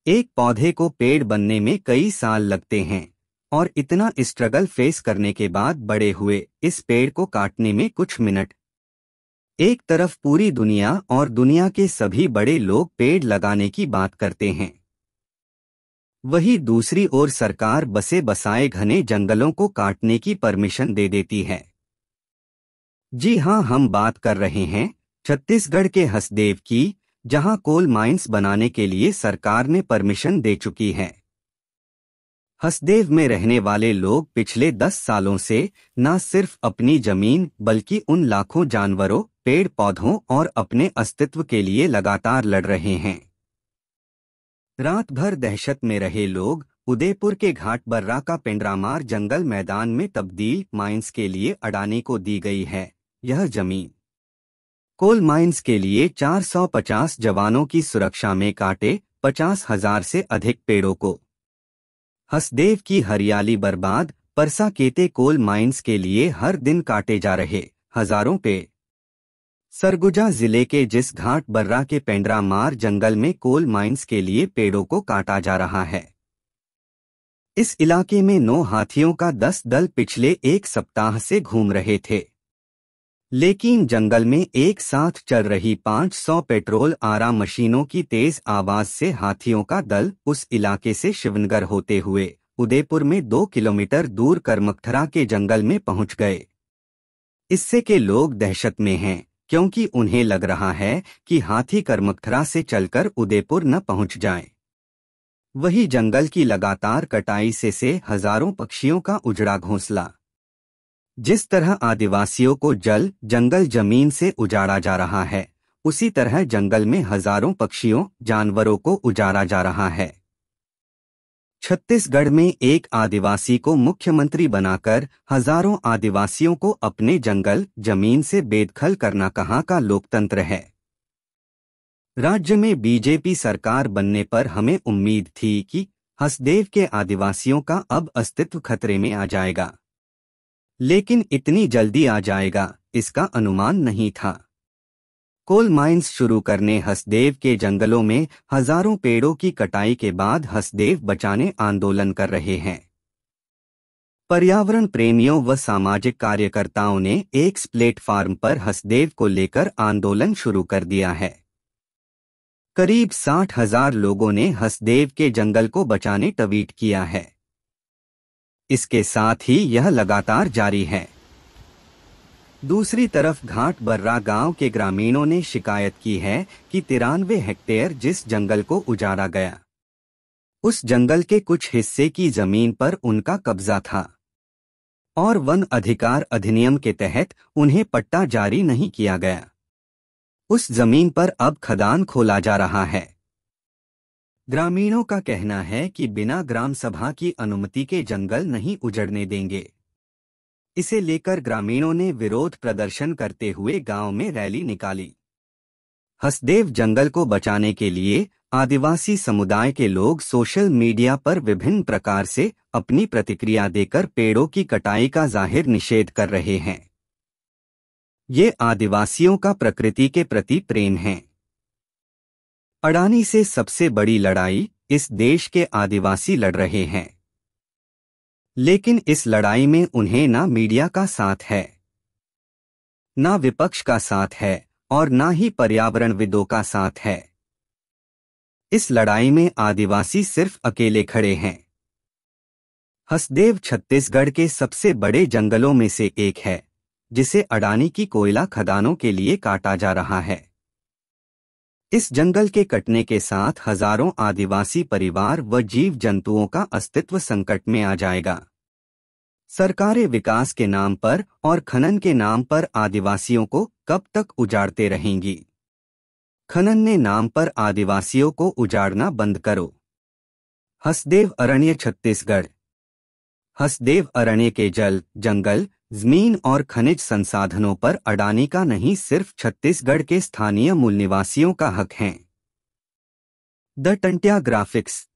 एक पौधे को पेड़ बनने में कई साल लगते हैं और इतना स्ट्रगल फेस करने के बाद बड़े हुए इस पेड़ को काटने में कुछ मिनट। एक तरफ पूरी दुनिया और दुनिया के सभी बड़े लोग पेड़ लगाने की बात करते हैं, वहीं दूसरी ओर सरकार बसे बसाए घने जंगलों को काटने की परमिशन दे देती है। जी हां, हम बात कर रहे हैं छत्तीसगढ़ के हसदेव की, जहां कोल माइंस बनाने के लिए सरकार ने परमिशन दे चुकी है। हसदेव में रहने वाले लोग पिछले 10 सालों से न सिर्फ अपनी जमीन बल्कि उन लाखों जानवरों, पेड़ पौधों और अपने अस्तित्व के लिए लगातार लड़ रहे हैं। रात भर दहशत में रहे लोग उदयपुर के घाट बर्रा का पेंड्रामार जंगल मैदान में तब्दील माइंस के लिए अडानी को दी गई है। यह जमीन कोल माइंस के लिए 450 जवानों की सुरक्षा में काटे 50,000 से अधिक पेड़ों को। हसदेव की हरियाली बर्बाद, परसा केते कोल माइंस के लिए हर दिन काटे जा रहे हजारों पेड़। सरगुजा जिले के जिस घाट बर्रा के पेंड्रामार जंगल में कोल माइंस के लिए पेड़ों को काटा जा रहा है, इस इलाके में 9 हाथियों का 10 दल पिछले एक सप्ताह से घूम रहे थे। लेकिन जंगल में एक साथ चल रही 500 पेट्रोल आरा मशीनों की तेज आवाज से हाथियों का दल उस इलाके से शिवनगर होते हुए उदयपुर में 2 किलोमीटर दूर करमकथरा के जंगल में पहुंच गए। इससे के लोग दहशत में हैं, क्योंकि उन्हें लग रहा है कि हाथी करमकथरा से चलकर उदयपुर न पहुंच जाएं। वही जंगल की लगातार कटाई से हजारों पक्षियों का उजड़ा घोंसला। जिस तरह आदिवासियों को जल जंगल जमीन से उजाड़ा जा रहा है, उसी तरह जंगल में हजारों पक्षियों जानवरों को उजाड़ा जा रहा है। छत्तीसगढ़ में एक आदिवासी को मुख्यमंत्री बनाकर हजारों आदिवासियों को अपने जंगल जमीन से बेदखल करना कहाँ का लोकतंत्र है। राज्य में बीजेपी सरकार बनने पर हमें उम्मीद थी कि हसदेव के आदिवासियों का अब अस्तित्व खतरे में आ जाएगा, लेकिन इतनी जल्दी आ जाएगा इसका अनुमान नहीं था। कोल माइंस शुरू करने हसदेव के जंगलों में हजारों पेड़ों की कटाई के बाद हसदेव बचाने आंदोलन कर रहे हैं। पर्यावरण प्रेमियों व सामाजिक कार्यकर्ताओं ने एक प्लेटफार्म पर हसदेव को लेकर आंदोलन शुरू कर दिया है। करीब 60,000 लोगों ने हसदेव के जंगल को बचाने ट्वीट किया है। इसके साथ ही यह लगातार जारी है। दूसरी तरफ घाट बर्रा गांव के ग्रामीणों ने शिकायत की है कि 93 हेक्टेयर जिस जंगल को उजाड़ा गया, उस जंगल के कुछ हिस्से की जमीन पर उनका कब्जा था और वन अधिकार अधिनियम के तहत उन्हें पट्टा जारी नहीं किया गया। उस जमीन पर अब खदान खोला जा रहा है। ग्रामीणों का कहना है कि बिना ग्राम सभा की अनुमति के जंगल नहीं उजड़ने देंगे। इसे लेकर ग्रामीणों ने विरोध प्रदर्शन करते हुए गांव में रैली निकाली। हसदेव जंगल को बचाने के लिए आदिवासी समुदाय के लोग सोशल मीडिया पर विभिन्न प्रकार से अपनी प्रतिक्रिया देकर पेड़ों की कटाई का जाहिर निषेध कर रहे हैं। ये आदिवासियों का प्रकृति के प्रति प्रेम है। अडानी से सबसे बड़ी लड़ाई इस देश के आदिवासी लड़ रहे हैं, लेकिन इस लड़ाई में उन्हें ना मीडिया का साथ है, ना विपक्ष का साथ है और ना ही पर्यावरणविदों का साथ है। इस लड़ाई में आदिवासी सिर्फ अकेले खड़े हैं। हसदेव छत्तीसगढ़ के सबसे बड़े जंगलों में से एक है, जिसे अडानी की कोयला खदानों के लिए काटा जा रहा है। इस जंगल के कटने के साथ हजारों आदिवासी परिवार व जीव जंतुओं का अस्तित्व संकट में आ जाएगा। सरकारें विकास के नाम पर और खनन के नाम पर आदिवासियों को कब तक उजाड़ते रहेंगी? खनन ने नाम पर आदिवासियों को उजाड़ना बंद करो। हसदेव अरण्य छत्तीसगढ़। हसदेव अरण्य के जल, जंगल, जमीन और खनिज संसाधनों पर अडानी का नहीं, सिर्फ छत्तीसगढ़ के स्थानीय मूल निवासियों का हक है। The Tantya graphics.